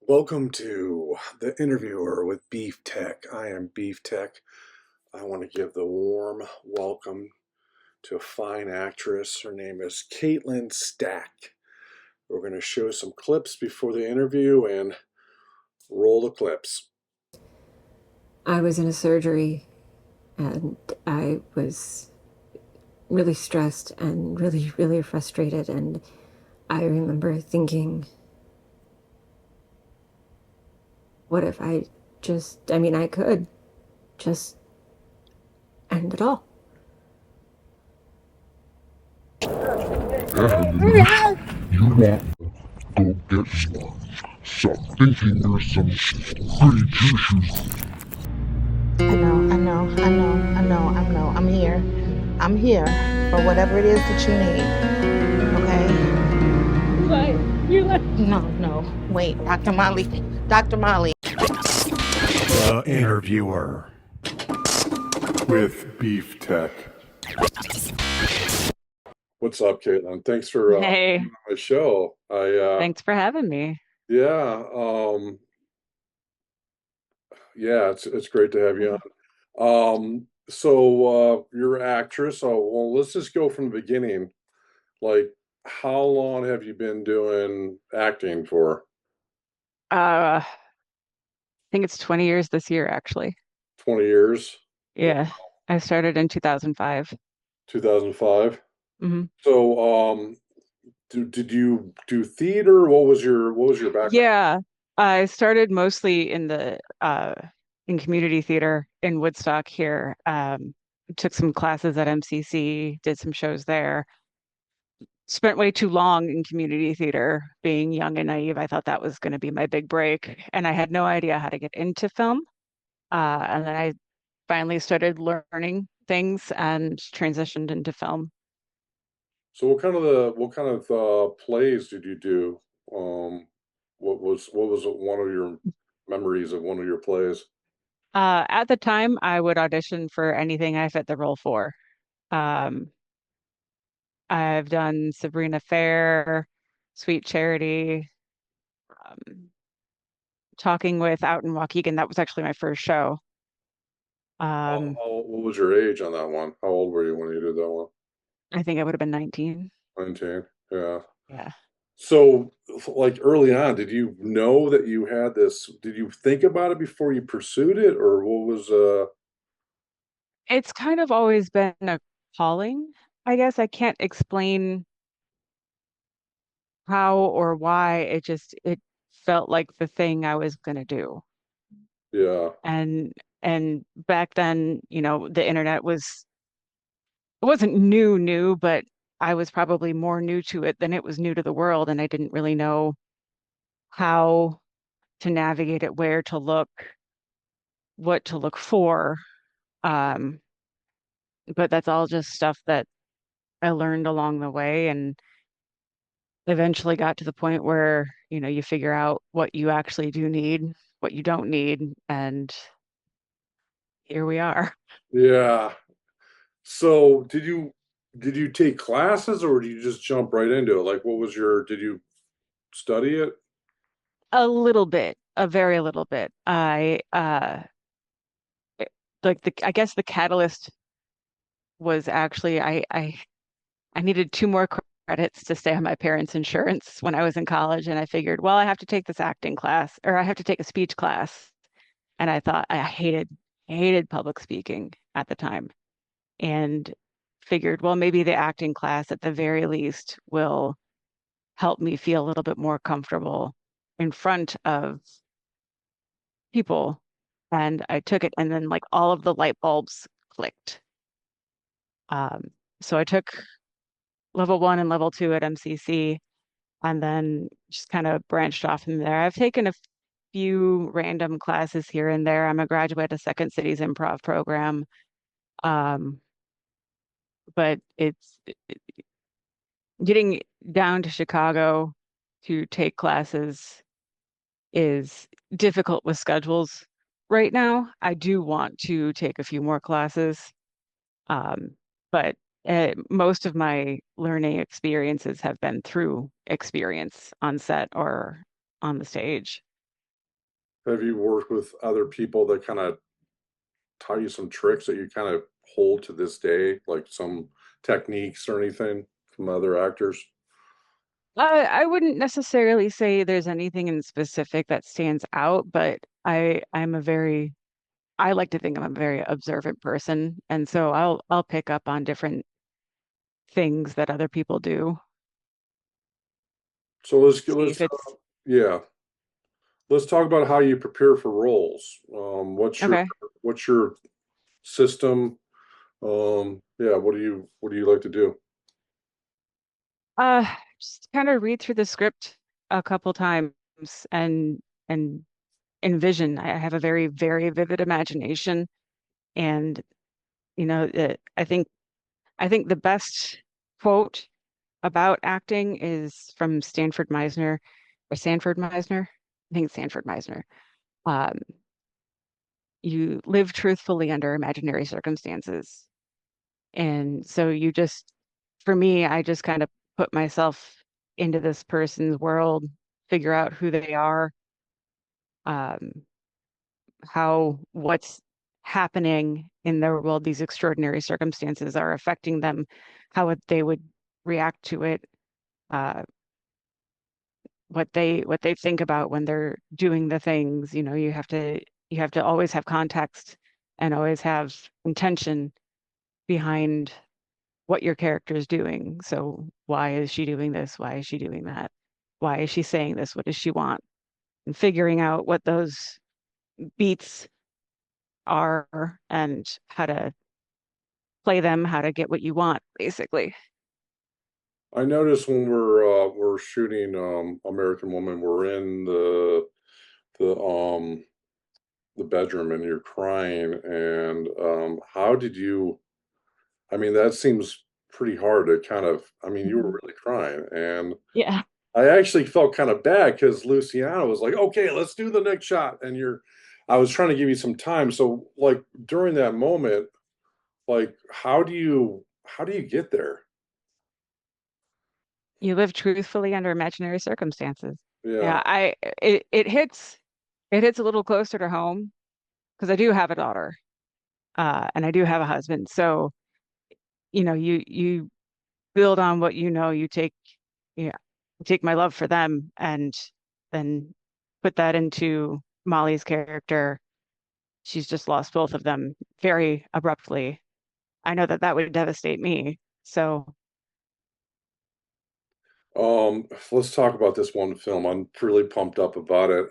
Welcome to The Interviewer with Beef Tech. I am Beef Tech. I want to give the warm welcome to a fine actress. Her name is Katelin Stack. We're going to show some clips before the interview and roll the clips. I was in a surgery and I was really stressed and really frustrated. And I remember thinking, what if I could just end it all. You want to go get some. Stop thinking there's some pretty tissues. I know. I'm here for whatever it is that you need. Okay? No. Wait, Dr. Molly. Dr. Molly. The Interviewer with Beef Tech. What's up, Caitlin? Thanks for Hey, being on my show. thanks for having me. Yeah, yeah, it's great to have you on. You're an actress. So, well, let's just go from the beginning. Like, how long have you been doing acting for? I think it's 20 years this year, actually. 20 years? Wow, Yeah, I started in 2005. 2005. hmm So, did you do theater? What was your background? Yeah, I started mostly in community theater in Woodstock here. Took some classes at MCC, did some shows there. Spent way too long in community theater, being young and naive. I thought that was going to be my big break, and I had no idea how to get into film. And then I finally started learning things and transitioned into film. So, what kind of plays did you do? What was one of your memories of one of your plays? At the time, I would audition for anything I fit the role for. Um, I've done Sabrina Fair, Sweet Charity, um, Talking with Out in Waukegan. That was actually my first show. Um, What was your age on that one? How old were you when you did that one? I think I would have been 19. 19. Yeah. Yeah. So, like early on, did you know that you had this? Did you think about it before you pursued it, or what was? It's kind of always been a calling. I guess I can't explain how or why. It felt like the thing I was gonna do. Yeah, And and back then, the internet it wasn't new, but I was probably more new to it than it was new to the world, and I didn't really know how to navigate it, where to look, what to look for. Um, but that's all just stuff that I learned along the way and eventually got to the point where, you figure out what you actually do need, what you don't need, and here we are. yeah. So, did you take classes, or did you just jump right into it? Like, what was your? Did you study it? A little bit, a very little bit. I guess the catalyst was actually I needed two more credits to stay on my parents' insurance when I was in college, and I figured, well, I have to take this acting class or I have to take a speech class. And I thought I hated public speaking at the time, and figured, well, maybe the acting class at the very least will help me feel a little bit more comfortable in front of people. And I took it, and then like all of the light bulbs clicked. Um, so I took level one and level two at MCC, and then just kind of branched off from there. I've taken a few random classes here and there. I'm a graduate of Second City's improv program. Um, but getting down to Chicago to take classes is difficult with schedules right now. I do want to take a few more classes, um, but most of my learning experiences have been through experience on set or on the stage. Have you worked with other people that kind of taught you some tricks that you kind of hold to this day, like some techniques or anything from other actors? I wouldn't necessarily say there's anything in specific that stands out, but I like to think I'm a very observant person, and so I'll pick up on different things that other people do. So See let's if it's yeah, let's talk about how you prepare for roles. okay. What's your system? Yeah, what do you like to do? Uh, just kind of read through the script a couple times and envision. I have a very, very vivid imagination, and I think the best quote about acting is from Stanford Meisner or Sanford Meisner. I think it's Sanford Meisner. Um, you live truthfully under imaginary circumstances. And so for me, I just kind of put myself into this person's world, figure out who they are, um, what's happening in their world, these extraordinary circumstances are affecting them, they would react to it, uh, what they think about when they're doing the things. You have to always have context and always have intention behind what your character is doing. So why is she doing this? Why is she doing that? Why is she saying this? What does she want? And figuring out what those beats are and how to play them, how to get what you want, basically. I noticed when we're shooting American Woman, we're in the the bedroom and you're crying and how did you I mean that seems pretty hard to kind of I mean you Mhm. were really crying and Yeah. I actually felt kind of bad because Luciana was like, okay, let's do the next shot. And I was trying to give you some time. So like during that moment, like how do you get there? You live truthfully under imaginary circumstances. Yeah. Yeah, it hits a little closer to home because I do have a daughter, and I do have a husband. So, you build on what you know, yeah, take my love for them and then put that into Molly's character. She's just lost both of them very abruptly. I know that that would devastate me. So, Let's talk about this one film. I'm really pumped up about it.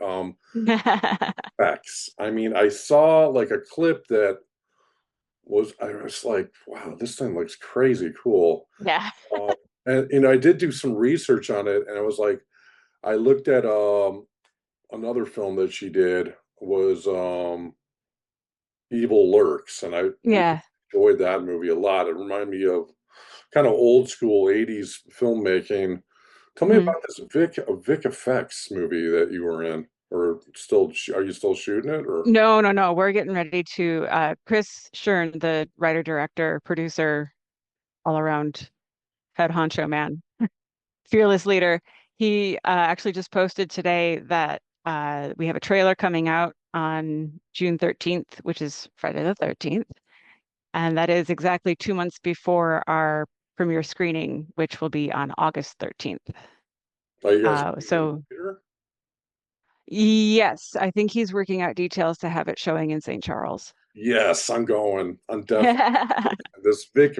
X. I mean, I saw like a clip that I was like, wow, this thing looks crazy cool. yeah. Um, and I did do some research on it, and I was like, I looked at another film that she did was Evil Lurks, and I really Yeah. enjoyed that movie a lot. It reminded me of kind of old school 80s filmmaking. Tell me Mhm. about this Vic Effects movie that you were in, or still are you still shooting it or? No, no, no. We're getting ready to Chris Shern, the writer, director, producer, all around head honcho man, fearless leader. He actually just posted today that we have a trailer coming out on June 13th, which is Friday the 13th. And that is exactly 2 months before our premiere screening, which will be on August 13th. Are you guys in the So theater? yes, I think he's working out details to have it showing in St. Charles. Yes, I'm going. I'm definitely this Vic.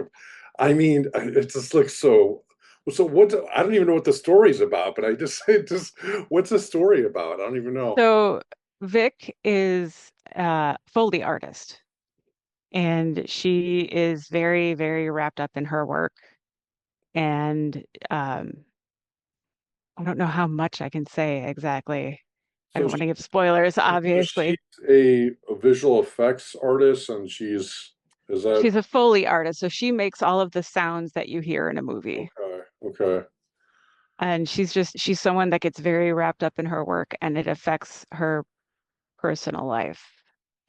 I mean, it just looks so. So what? I don't even know what the story's about, but I just it just what's the story about? I don't even know. So Vic is a Foley artist, and she is very, very wrapped up in her work. And I don't know how much I can say exactly. I So don't want to give spoilers, she's obviously. a visual effects artist, and she's is that She's a Foley artist, so she makes all of the sounds that you hear in a movie. okay? Okay. And she's someone that gets very wrapped up in her work and it affects her personal life.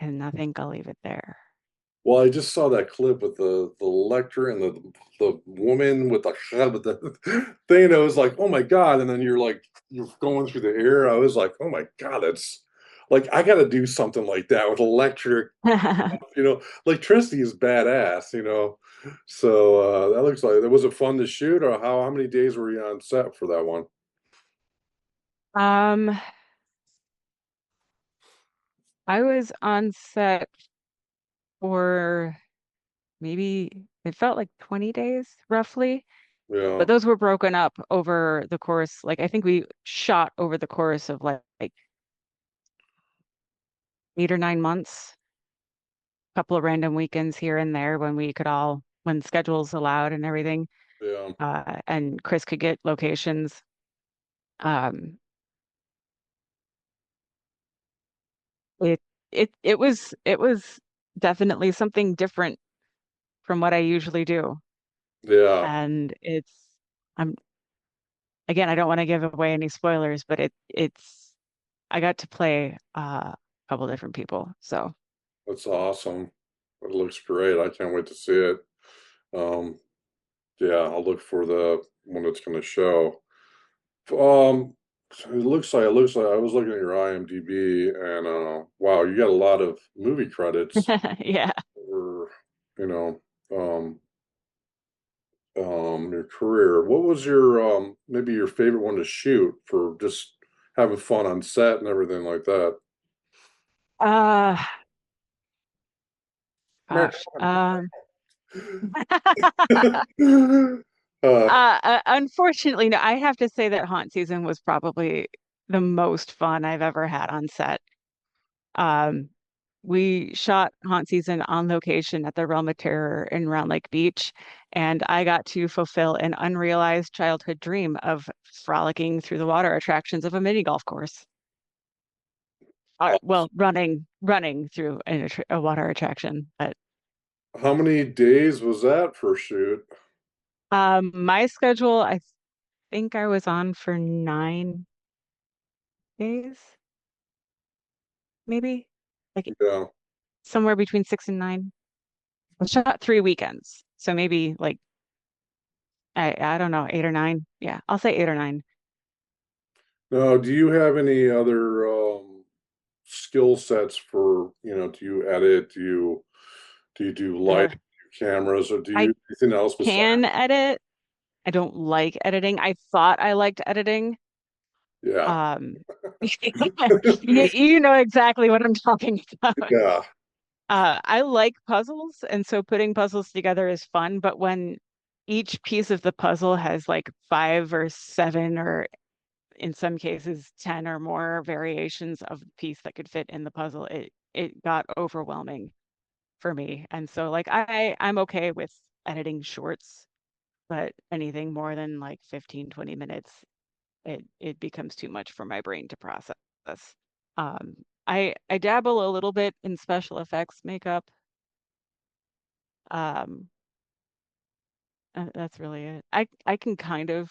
And I think I'll leave it there. Well, I just saw that clip with the lector and the woman with the with the thing. And I was like, oh my god! And then you're like you're going through the air. I was like, oh my god, that's. Like I got to do something like that with electric. Electricity is badass. So that looks like was it fun to shoot, or how many days were you on set for that one? Um, I was on set for maybe it felt like 20 days roughly, Yeah, but those were broken up over the course. Like I think we shot over the course of like 8 or 9 months, a couple of random weekends here and there when schedules allowed and everything. yeah, And Chris could get locations. Um, it it was definitely something different from what I usually do. yeah. And I'm again, I don't want to give away any spoilers, but it's I got to play a couple different people. So That's awesome. It looks great. I can't wait to see it. Um, yeah, I'll look for the when it's going to show. Um, it looks like I was looking at your IMDb, and wow, you got a lot of movie credits yeah. for you know um your career. What was your maybe your favorite one to shoot for just having fun on set and everything like that? Uh Mer- gosh. uh, Unfortunately, no, I have to say that haunt season was probably the most fun I've ever had on set. Um, we shot haunt season on location at the Realm of Terror in Round Lake Beach, and I got to fulfill an unrealized childhood dream of frolicking through the water attractions of a mini golf course. Well, running through a water attraction. But how many days was that for shoot? my schedule, I think I was on for 9 days, maybe like Yeah. somewhere between 6 and 9. I shot 3 weekends, so maybe like I don't know, 8 or 9. Yeah, I'll say 8 or 9. Now, do you have any other skill sets for, do you edit? Do you do light Uh, cameras, or do I you anything else besides? can edit. I don't like editing. I thought I liked editing. Yeah. Um, you know exactly what I'm talking about. Yeah. I like puzzles, and so putting puzzles together is fun, but when each piece of the puzzle has like 5 or 7, or in some cases 10 or more variations of the piece that could fit in the puzzle, it got overwhelming for me. And so like I'm okay with editing shorts, but anything more than like 15, 20 minutes, it becomes too much for my brain to process. Um, I dabble a little bit in special effects makeup. Um, that's really it. I can kind of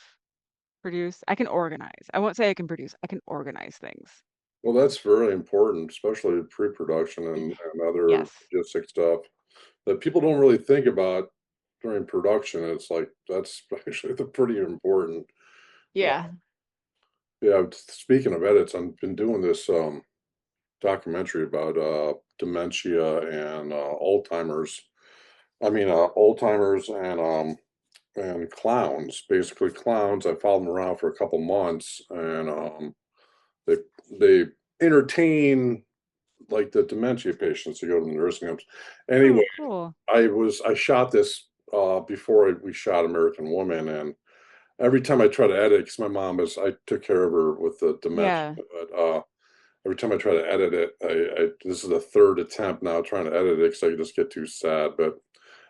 produce. I can organize. I won't say I can produce. I can organize things. Well, that's very important, especially pre-production and other Yes. logistic stuff that people don't really think about during production. It's like that's actually the pretty important. Uh, Yeah. yeah, speaking of edits, I've been doing this documentary about dementia and Alzheimer's. I mean, Alzheimer's and clowns. Basically, clowns. I followed them around for a couple months, and they they entertain like the dementia patients who go to the nursing homes. Anyway, Oh, cool. I shot this before we shot American Woman, and every time I try to edit, because my mom is, I took care of her with the dementia, Yeah. but every time I try to edit it, I this is the third attempt now trying to edit it because I just get too sad. But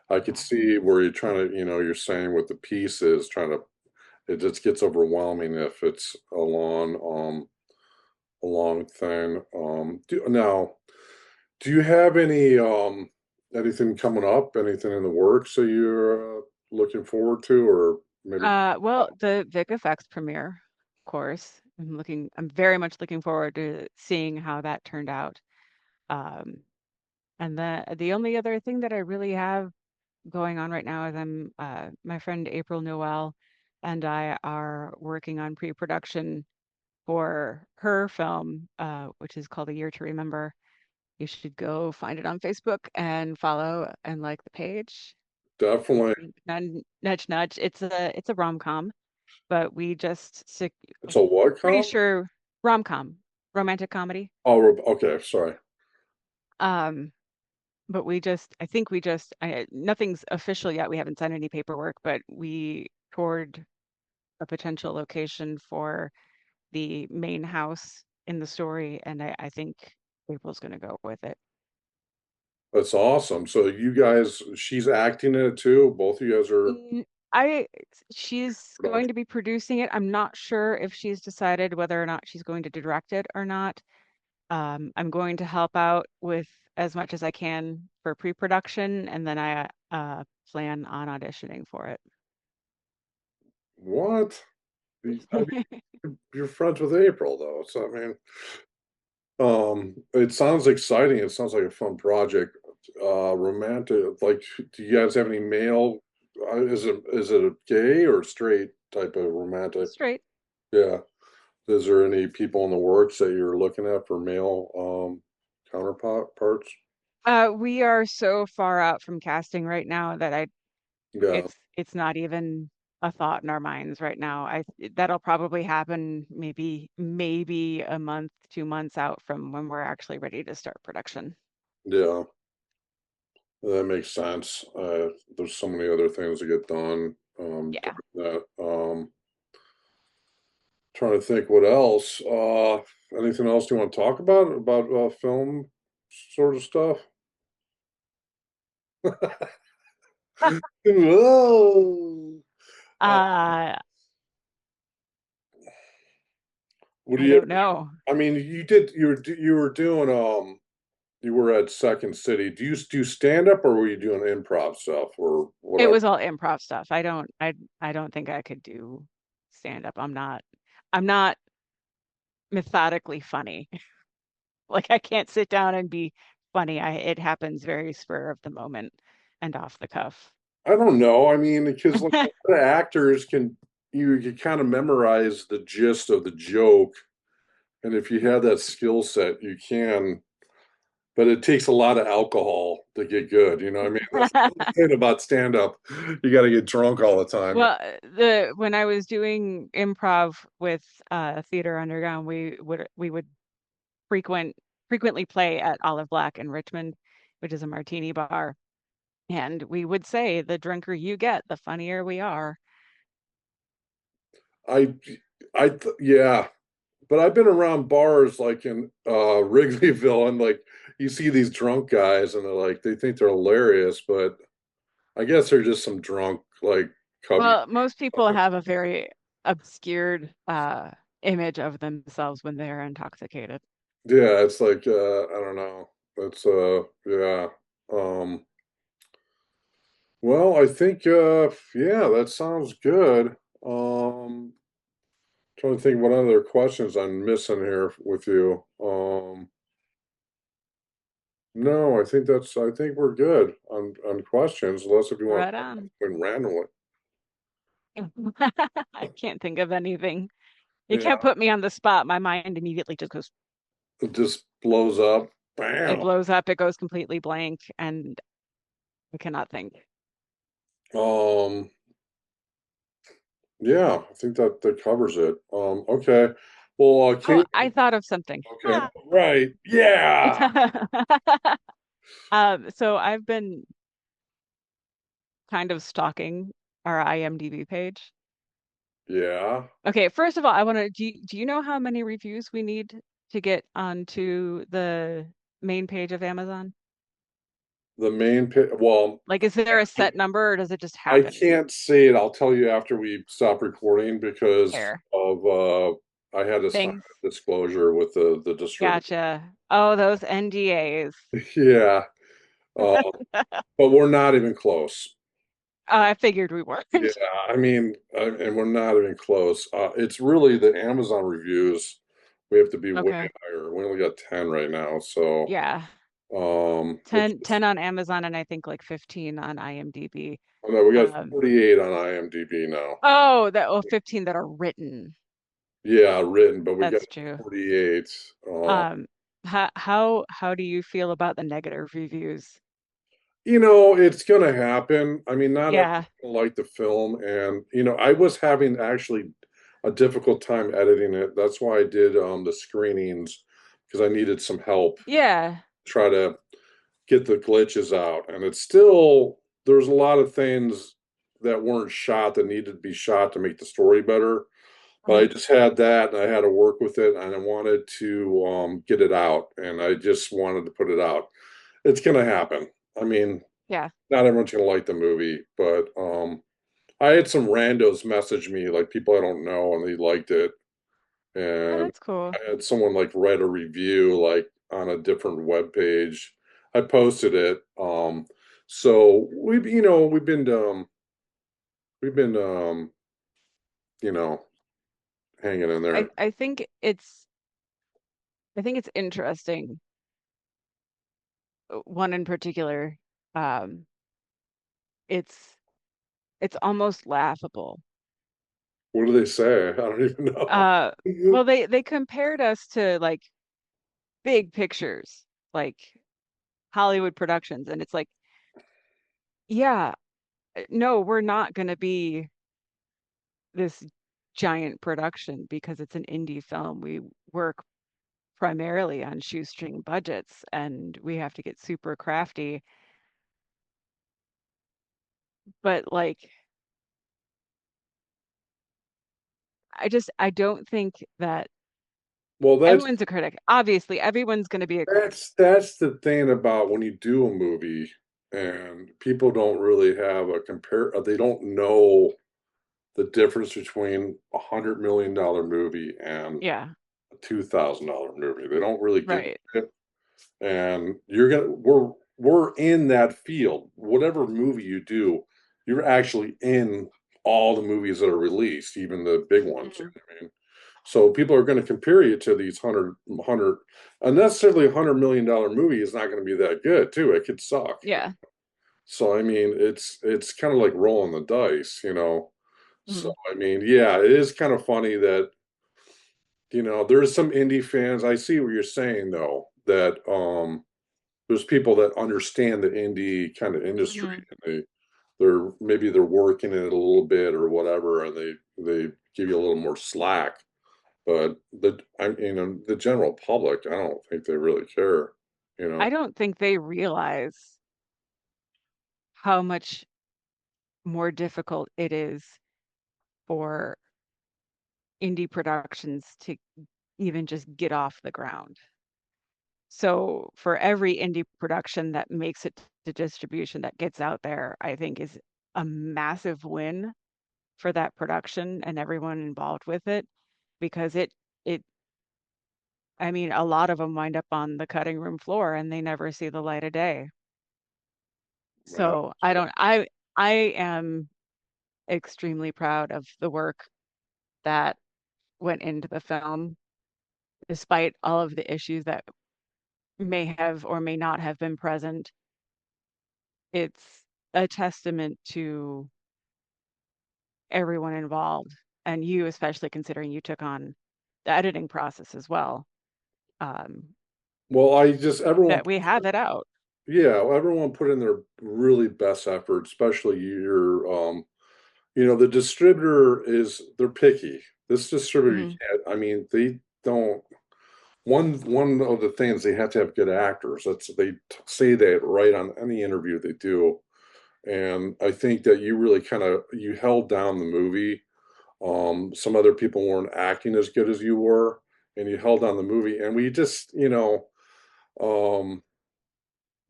I could see where you're trying to, you're saying with the pieces, trying to, it just gets overwhelming if it's a long thing. Now, do you have anything coming up, anything in the works that you're looking forward to, or maybe? Well, the Vic Effects premiere, of course. I'm very much looking forward to seeing how that turned out. Um, and the only other thing that I really have going on right now is my friend April Noel and I are working on pre-production for her film, which is called A Year to Remember. You should go find it on Facebook and follow and like the page. Definitely. Wink, nudge, nudge. It's a rom-com, but It's a what pretty com? sure rom-com, romantic comedy. Oh, okay. Sorry. Um, but I think nothing's official yet. We haven't signed any paperwork, but we toured a potential location for the main house in the story, and I think April's going to go with it. That's awesome. So you guys, she's acting in it too. Both of you guys are Mm, I she's going production. to be producing it. I'm not sure if she's decided whether or not she's going to direct it or not. I'm going to help out with as much as I can for pre-production, and then I plan on auditioning for it. What? I mean, you're friends with April though. So I mean, it sounds exciting. It sounds like a fun project. Romantic. Like, do you guys have any male? Is it a gay or straight type of romantic? Straight. Yeah. Is there any people in the works that you're looking at for male counterparts? We are so far out from casting right now that Yeah. it's not even a thought in our minds right now. That'll probably happen maybe a month, 2 months out from when we're actually ready to start production. Yeah. That makes sense. There's so many other things to get done. Yeah. During that. Trying to think what else. Anything else you want to talk about film sort of stuff? Whoa. Uh, Uh, what do I you? don't know. I mean, you did. You were doing. You were at Second City. Do you do stand up or were you doing improv stuff or It whatever? was all improv stuff. I don't think I could do stand up. I'm not methodically funny. Like I can't sit down and be funny. It happens very spur of the moment and off the cuff. I don't know. I mean, because like a lot of actors can you kind of memorize the gist of the joke, and if you have that skill set, you can. But it takes a lot of alcohol to get good. You know what I mean? That's the thing about stand up. You got to get drunk all the time. Well, the when I was doing improv with Theater Underground, we would frequently play at Olive Black in Richmond, which is a martini bar, and we would say the drunker you get, the funnier we are. I, yeah. But I've been around bars like in Wrigleyville, and like you see these drunk guys, and they're like they think they're hilarious, but I guess they're just some drunk like cubby. Well, most people have a very obscured image of themselves when they're intoxicated. Yeah, it's like I don't know. It's yeah. Um well, I think yeah, that sounds good. Trying to think what other questions I'm missing here with you. No, I think we're good on questions, unless if you want Right to talk on. something randomly. I can't think of anything. You Yeah, can't put me on the spot. My mind immediately just goes, it just blows up. it Bam. blows up, it goes completely blank, and I cannot think. Um, yeah, I think that covers it. Okay. Well, Oh, Kate, I thought of something. okay, right. Yeah. So I've been kind of stalking our IMDb page. Yeah. Okay, first of all, I want to, do you know how many reviews we need to get onto the main page of Amazon? The main well, Like, is there a set number or does it just I happen? can't say it. I'll tell you after we stop recording because Fair. of I had to sign Thanks. a disclosure with the distributor. Gotcha. Oh, those NDAs. Yeah. Uh, but we're not even close. I figured we weren't. Yeah, I mean, and we're not even close. It's really the Amazon reviews. We have to be way Okay. higher. We only got 10 right now, so Yeah. which 10 on Amazon and I think like 15 on IMDb. no, we got Um, 48 on IMDb now. oh, 15 that are written. Yeah, written, but we got That's true. 48. Um, how do you feel about the negative reviews? It's gonna happen. I mean, not everyone's Yeah. gonna like the film, and I was having actually a difficult time editing it. That's why I did the screenings because I needed some help Yeah. try to get the glitches out. And it's still there's a lot of things that weren't shot that needed to be shot to make the story better. But I Mhm. just had that and I had to work with it and I wanted to get it out and I just wanted to put it out. It's gonna happen. I mean, Yeah. not everyone's gonna like the movie, but I had some randos message me, like people I don't know, and they liked it. Oh, And that's cool. I had someone like write a review like on a different web page. I posted it. So we've been you know hanging in I there. I think it's I think it's interesting. One in particular, um, it's it's almost laughable. What do they say? I don't even know. Uh, well, they compared us to like big pictures, like Hollywood productions, and it's like, yeah, no, we're not going to be this giant production because it's an indie film. We work primarily on shoestring budgets, and we have to get super crafty. But like, I don't think that Well, everyone's a critic. Obviously, everyone's going to be a critic. that's the thing about when you do a movie and people don't really have a compare. They don't know the difference between $100 million movie and Yeah, $2,000 movie. They don't really get right. it, and we're in that field. Whatever movie you do, you're actually in all the movies that are released, even the big ones. You Mhm. know what I mean? So people are going to compare you to these hundred unnecessarily $100 million movie is not going to be that good too. It could suck. Yeah. So I mean, it's kind of like rolling the dice. So Mhm. I mean, yeah, it is kind of funny that there's some indie fans. I see what you're saying though, that there's people that understand the indie kind of industry Mhm. and they're working in it a little bit or whatever, and they give you a little more slack. But the general public, I don't think they really care, you I know. don't think they realize how much more difficult it is for indie productions to even just get off the ground. So for every indie production that makes it to distribution that gets out there, I think is a massive win for that production and everyone involved with it because it I mean a lot of them wind up on the cutting room floor and they never see the light of day. Uh, So I am extremely proud of the work that went into the film despite all of the issues that may have or may not have been present. It's a testament to everyone involved, and you especially considering you took on the editing process as well. Um, well, I just everyone, that we have it out. yeah, everyone put in their really best effort, especially the distributor they're picky. This distributor, you Hmm. can't, I mean, they don't. One of the things they have to have good actors. Say that right on any interview they do. And I think that you really you held down the movie. Some other people weren't acting as good as you were, and you held down the movie. And um,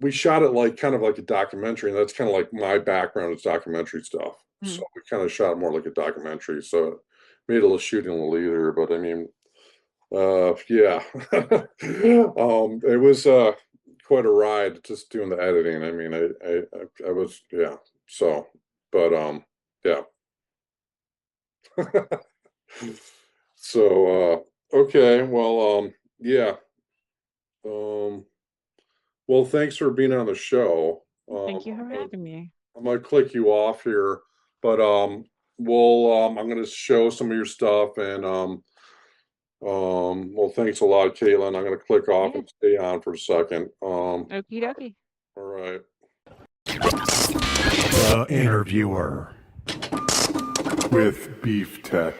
we shot it like kind of like a documentary, and that's kind of like my background is documentary stuff. So Hmm. we kind of shot it more like a documentary. So it made a little shooting a little easier. But I mean, yeah, it was quite a ride just doing the editing. I mean, I was yeah. So, but yeah. So, okay, well, yeah. Um, well, thanks for being on the show. Thank you for having me. I'm gonna click you off here, but I'm gonna show some of your stuff, and Well, thanks a lot, Caitlin. I'm going to click off Yeah. and stay on for a second. Okie dokie. All right. The Interviewer with Beef Tech.